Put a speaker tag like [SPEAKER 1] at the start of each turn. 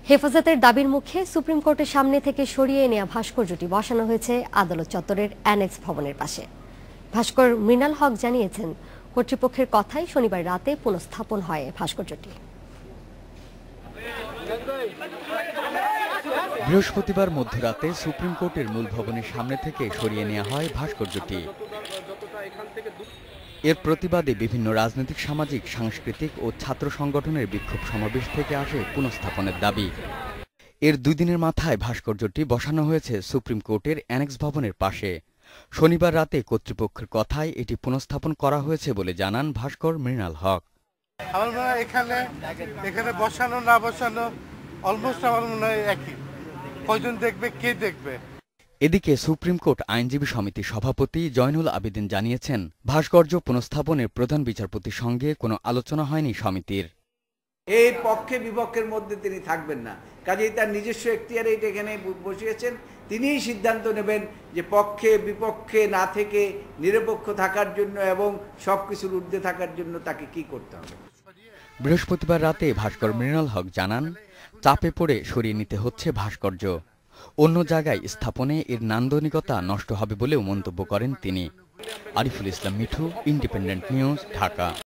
[SPEAKER 1] হেফাজতের দাবির মুখে সুপ্রিম কোর্টের সামনে থেকে সরিয়ে নেওয়া ভাস্কর্যটি বসানো হয়েছে আদালত চত্বরের অ্যানেক্স ভবনের পাশে। ভাস্কর মৃণাল হক জানিয়েছেন, কর্তৃপক্ষের কথায় শনিবার রাতে পুনঃস্থাপন হয় ভাস্কর্যটি।
[SPEAKER 2] বৃহস্পতিবার মধ্যরাতে সুপ্রিম কোর্টের মূল ভবনের সামনে থেকে সরিয়ে নেওয়া হয় ভাস্কর্যটি। এর প্রতিবাদে বিভিন্ন রাজনৈতিক, সামাজিক, সাংস্কৃতিক ও ছাত্র সংগঠনের বিক্ষোভ সমাবেশ থেকে আসে পুনঃস্থাপনের দাবি। এর 2 দিনের মাথায় ভাস্কর্যটি বসানো হয়েছে সুপ্রিম কোর্টের অ্যানেক্স ভবনের পাশে। শনিবার রাতে কর্তৃপক্ষের কথায় এটি পুনঃস্থাপন করা হয়েছে বলে জানান ভাস্কর মৃণাল হক।
[SPEAKER 3] আমার মনে হয় এখানে বসানো না বসানো অলমোস্ট আমার মনে হয় একই। কয়জন দেখবে, কে দেখবে?
[SPEAKER 2] এদিকে সুপ্রিম কোর্ট আইনজীবী সমিতির সভাপতি জয়নুল আবেদিন জানিয়েছেন, ভাস্কর্য পুনঃস্থাপনের প্রধান বিচারপতির সঙ্গে কোনো আলোচনা হয়নি সমিতির।
[SPEAKER 4] এই পক্ষে বিপক্ষের মধ্যে তিনি থাকবেন না, কাজেই তার নিজস্ব এখতিয়ারে এটা এখানে বসিয়েছেন। তিনিই সিদ্ধান্ত নেবেন যে পক্ষে বিপক্ষে না থেকে নিরপেক্ষ থাকার জন্য এবং সবকিছুর ঊর্ধ্বে থাকার জন্য তাকে কি করতে হবে।
[SPEAKER 2] বৃহস্পতিবার রাতে ভাস্কর মৃণাল হক জানান, চাপে পড়ে সরিয়ে নিতে হচ্ছে ভাস্কর্য। অন্য জায়গায় স্থাপনে এর নান্দনিকতা নষ্ট হবে বলেও মন্তব্য করেন তিনি। Ariful Islam Mithu, independent news, Dhaka.